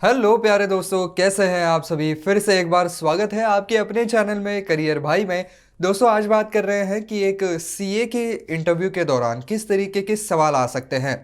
Hello प्यारे दोस्तों, कैसे हैं आप सभी। फिर से एक बार स्वागत है आपके अपने चैनल में करियर भाई में। दोस्तों, आज बात कर रहे हैं कि एक सीए के इंटरव्यू के दौरान किस तरीके के सवाल आ सकते हैं।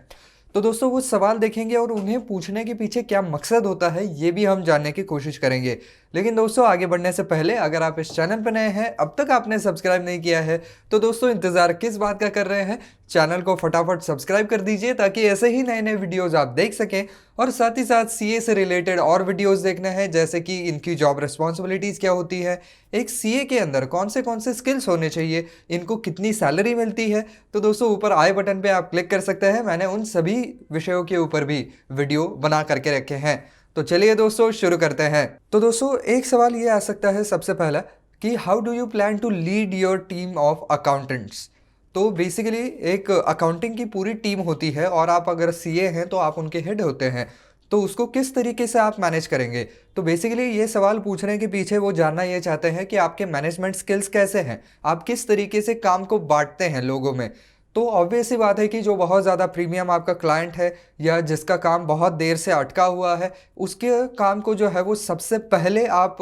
तो दोस्तों, वो सवाल देखेंगे और उन्हें पूछने के पीछे क्या मकसद होता है ये भी हम जानने की कोशिश करेंगे। लेकिन दोस्तों, आगे बढ़ने से पहले अगर आप इस चैनल पर नए हैं, अब तक आपने सब्सक्राइब नहीं किया है, तो दोस्तों इंतज़ार किस बात का कर रहे हैं। चैनल को फटाफट सब्सक्राइब कर दीजिए ताकि ऐसे ही नए नए वीडियोस आप देख सकें। और साथ ही साथ सीए से रिलेटेड और वीडियोस देखने हैं, जैसे कि इनकी जॉब रिस्पॉन्सिबिलिटीज़ क्या होती है, एक सीए के अंदर कौन से स्किल्स होने चाहिए, इनको कितनी सैलरी मिलती है। तो दोस्तों, ऊपर आई बटन पे आप क्लिक कर सकते हैं। मैंने उन सभी विषयों के ऊपर भी वीडियो बना करके रखे हैं। तो चलिए दोस्तों, शुरू करते हैं। तो दोस्तों, एक सवाल ये आ सकता है सबसे पहला कि how do you plan to lead your team of accountants. तो बेसिकली एक अकाउंटिंग की पूरी टीम होती है और आप अगर सीए हैं तो आप उनके हेड होते हैं। तो उसको किस तरीके से आप मैनेज करेंगे। तो बेसिकली ये सवाल पूछने के पीछे वो जानना ये चाहते हैं कि आपके मैनेजमेंट स्किल्स कैसे हैं, आप किस तरीके से काम को बांटते हैं लोगों में। तो ऑब्वियस सी बात है कि जो बहुत ज़्यादा प्रीमियम आपका क्लाइंट है या जिसका काम बहुत देर से अटका हुआ है, उसके काम को जो है वो सबसे पहले आप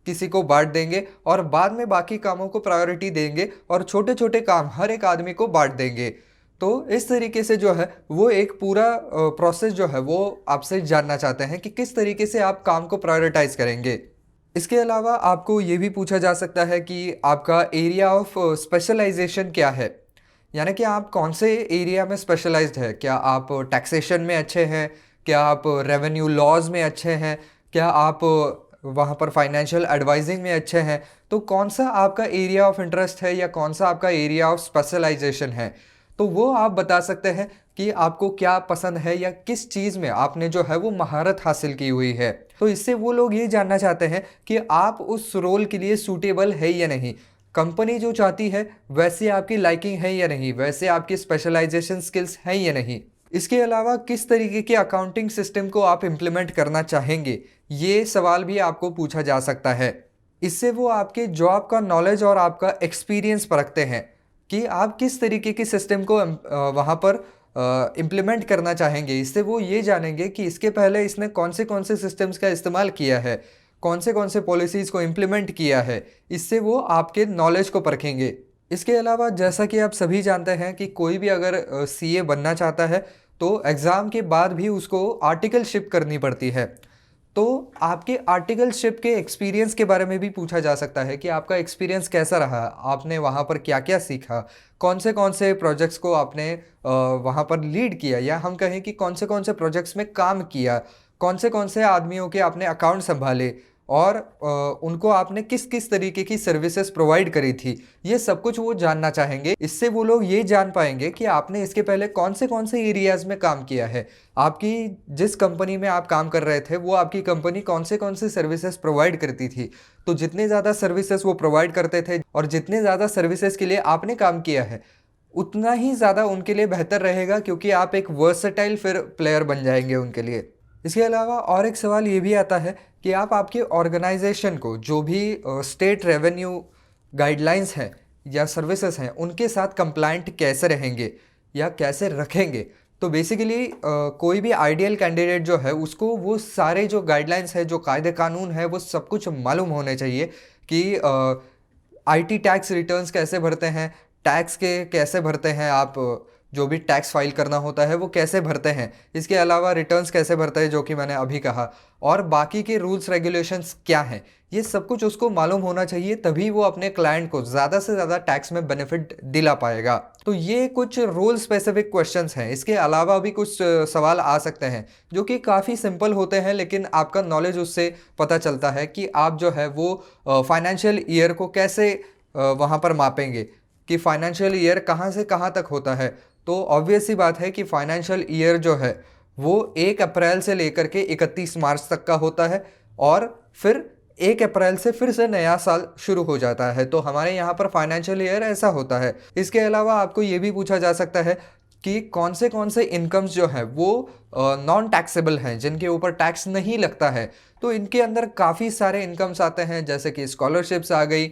किसी को बांट देंगे और बाद में बाकी कामों को प्रायोरिटी देंगे और छोटे छोटे काम हर एक आदमी को बांट देंगे। तो इस तरीके से जो है वो एक पूरा प्रोसेस जो है वो आपसे जानना चाहते हैं कि किस तरीके से आप काम को प्रायोरिटाइज करेंगे। इसके अलावा आपको ये भी पूछा जा सकता है कि आपका एरिया ऑफ स्पेशलाइजेशन क्या है, यानी कि आप कौन से एरिया में स्पेशलाइज्ड है। क्या आप टैक्सेशन में अच्छे हैं, क्या आप रेवेन्यू लॉज में अच्छे हैं, क्या आप वहाँ पर फाइनेंशियल एडवाइजिंग में अच्छे हैं। तो कौन सा आपका एरिया ऑफ इंटरेस्ट है या कौन सा आपका एरिया ऑफ स्पेशलाइजेशन है। तो वो आप बता सकते हैं कि आपको क्या पसंद है या किस चीज़ में आपने जो है वो महारत हासिल की हुई है। तो इससे वो लोग ये जानना चाहते हैं कि आप उस रोल के लिए सूटेबल है या नहीं, कंपनी जो चाहती है वैसे आपकी लाइकिंग है या नहीं, वैसे आपकी स्पेशलाइजेशन स्किल्स हैं या नहीं। इसके अलावा किस तरीके के अकाउंटिंग सिस्टम को आप इम्प्लीमेंट करना चाहेंगे, ये सवाल भी आपको पूछा जा सकता है। इससे वो आपके जॉब का नॉलेज और आपका एक्सपीरियंस परखते हैं कि आप किस तरीके के सिस्टम को वहाँ पर इम्प्लीमेंट करना चाहेंगे। इससे वो ये जानेंगे कि इसके पहले इसने कौन से सिस्टम्स का इस्तेमाल किया है, कौन से पॉलिसीज़ को इम्प्लीमेंट किया है। इससे वो आपके नॉलेज को परखेंगे। इसके अलावा जैसा कि आप सभी जानते हैं कि कोई भी अगर सीए बनना चाहता है तो एग्ज़ाम के बाद भी उसको आर्टिकलशिप करनी पड़ती है। तो आपके आर्टिकलशिप के एक्सपीरियंस के बारे में भी पूछा जा सकता है कि आपका एक्सपीरियंस कैसा रहा, आपने वहाँ पर क्या क्या सीखा, कौन से प्रोजेक्ट्स को आपने वहाँ पर लीड किया, या हम कहें कि कौन से प्रोजेक्ट्स में काम किया, कौन से आदमियों के आपने अकाउंट संभाले और उनको आपने किस किस तरीके की सर्विसेज प्रोवाइड करी थी। ये सब कुछ वो जानना चाहेंगे। इससे वो लोग ये जान पाएंगे कि आपने इसके पहले कौन से एरियाज़ में काम किया है, आपकी जिस कंपनी में आप काम कर रहे थे वो आपकी कंपनी कौन से सर्विसेज प्रोवाइड करती थी। तो जितने ज़्यादा सर्विसेज वो प्रोवाइड करते थे और जितने ज़्यादा सर्विसेज के लिए आपने काम किया है, उतना ही ज़्यादा उनके लिए बेहतर रहेगा, क्योंकि आप एक वर्सेटाइल फिर प्लेयर बन जाएंगे उनके लिए। इसके अलावा और एक सवाल ये भी आता है कि आप आपके ऑर्गेनाइजेशन को जो भी स्टेट रेवेन्यू गाइडलाइंस हैं या सर्विसेज हैं उनके साथ कंप्लाइंट कैसे रहेंगे या कैसे रखेंगे। तो बेसिकली कोई भी आइडियल कैंडिडेट जो है उसको वो सारे जो गाइडलाइंस है, जो कायदे कानून है, वो सब कुछ मालूम होने चाहिए कि आईटी टैक्स रिटर्न्स कैसे भरते हैं, टैक्स के कैसे भरते हैं आप, जो भी टैक्स फाइल करना होता है वो कैसे भरते हैं। इसके अलावा रिटर्न्स कैसे भरते हैं, जो कि मैंने अभी कहा, और बाकी के रूल्स रेगुलेशंस क्या हैं, ये सब कुछ उसको मालूम होना चाहिए। तभी वो अपने क्लाइंट को ज़्यादा से ज़्यादा टैक्स में बेनिफिट दिला पाएगा। तो ये कुछ रोल स्पेसिफिक क्वेश्चंस हैं। इसके अलावा भी कुछ सवाल आ सकते हैं जो कि काफ़ी सिंपल होते हैं, लेकिन आपका नॉलेज उससे पता चलता है कि आप जो है वो फाइनेंशियल ईयर को कैसे वहाँ पर मापेंगे कि फाइनेंशियल ईयर कहाँ से कहाँ तक होता है। तो ऑब्वियस सी बात है कि फाइनेंशियल ईयर जो है वो 1 अप्रैल से लेकर के 31 मार्च तक का होता है और फिर 1 अप्रैल से फिर से नया साल शुरू हो जाता है। तो हमारे यहाँ पर फाइनेंशियल ईयर ऐसा होता है। इसके अलावा आपको ये भी पूछा जा सकता है कि कौन से इनकम्स जो है वो नॉन टैक्सेबल हैं, जिनके ऊपर टैक्स नहीं लगता है। तो इनके अंदर काफ़ी सारे इनकम्स आते हैं, जैसे कि स्कॉलरशिप्स आ गई,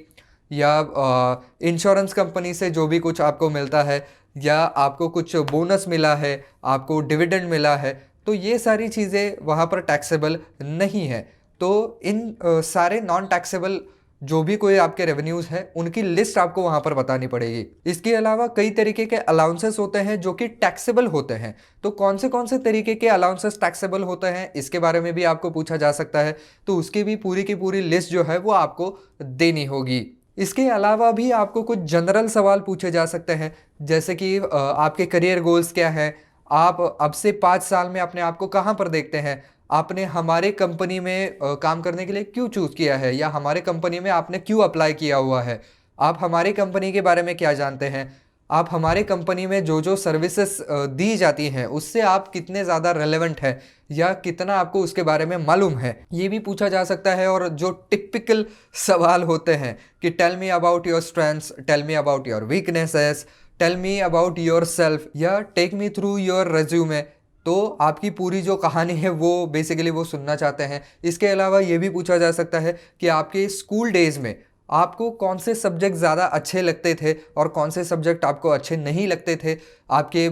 या इंश्योरेंस कंपनी से जो भी कुछ आपको मिलता है, या आपको कुछ बोनस मिला है, आपको डिविडेंड मिला है। तो ये सारी चीज़ें वहाँ पर टैक्सेबल नहीं है। तो इन सारे नॉन टैक्सेबल जो भी कोई आपके रेवेन्यूज़ हैं उनकी लिस्ट आपको वहाँ पर बतानी पड़ेगी। इसके अलावा कई तरीके के अलाउंसेस होते हैं जो कि टैक्सेबल होते हैं। तो कौन से तरीके के अलाउंसेस टैक्सेबल होते हैं इसके बारे में भी आपको पूछा जा सकता है। तो उसकी भी पूरी की पूरी लिस्ट जो है वो आपको देनी होगी। इसके अलावा भी आपको कुछ जनरल सवाल पूछे जा सकते हैं, जैसे कि आपके करियर गोल्स क्या हैं, आप अब से 5 साल में अपने आप को कहाँ पर देखते हैं, आपने हमारे कंपनी में काम करने के लिए क्यों चूज़ किया है, या हमारे कंपनी में आपने क्यों अप्लाई किया हुआ है, आप हमारी कंपनी के बारे में क्या जानते हैं, आप हमारे कंपनी में जो जो सर्विसेज दी जाती हैं उससे आप कितने ज़्यादा रेलेवेंट हैं या कितना आपको उसके बारे में मालूम है, ये भी पूछा जा सकता है। और जो टिपिकल सवाल होते हैं कि tell me about your strengths, tell me about your weaknesses, tell me about yourself, या take me through your resume, तो आपकी पूरी जो कहानी है वो बेसिकली वो सुनना चाहते हैं। इसके अलावा ये भी पूछा जा सकता है कि आपके स्कूल डेज़ में आपको कौन से सब्जेक्ट ज़्यादा अच्छे लगते थे और कौन से सब्जेक्ट आपको अच्छे नहीं लगते थे। आपके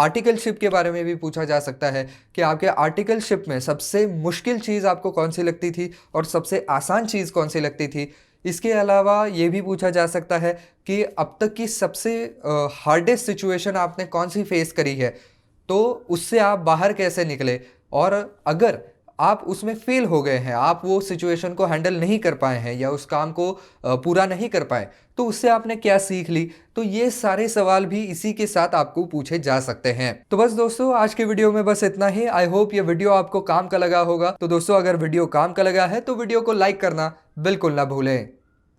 आर्टिकलशिप के बारे में भी पूछा जा सकता है कि आपके आर्टिकलशिप में सबसे मुश्किल चीज़ आपको कौन सी लगती थी और सबसे आसान चीज़ कौन सी लगती थी। इसके अलावा ये भी पूछा जा सकता है कि अब तक की सबसे हार्डेस्ट सिचुएशन आपने कौन सी फेस करी है, तो उससे आप बाहर कैसे निकले, और अगर आप उसमें फेल हो गए हैं, आप वो सिचुएशन को हैंडल नहीं कर पाए हैं या उस काम को पूरा नहीं कर पाए, तो उससे आपने क्या सीख ली। तो ये सारे सवाल भी इसी के साथ आपको पूछे जा सकते हैं। तो बस दोस्तों, आज के वीडियो में बस इतना ही। आई होप ये वीडियो आपको काम का लगा होगा। तो दोस्तों, अगर वीडियो काम का लगा है तो वीडियो को लाइक करना बिल्कुल ना भूलें।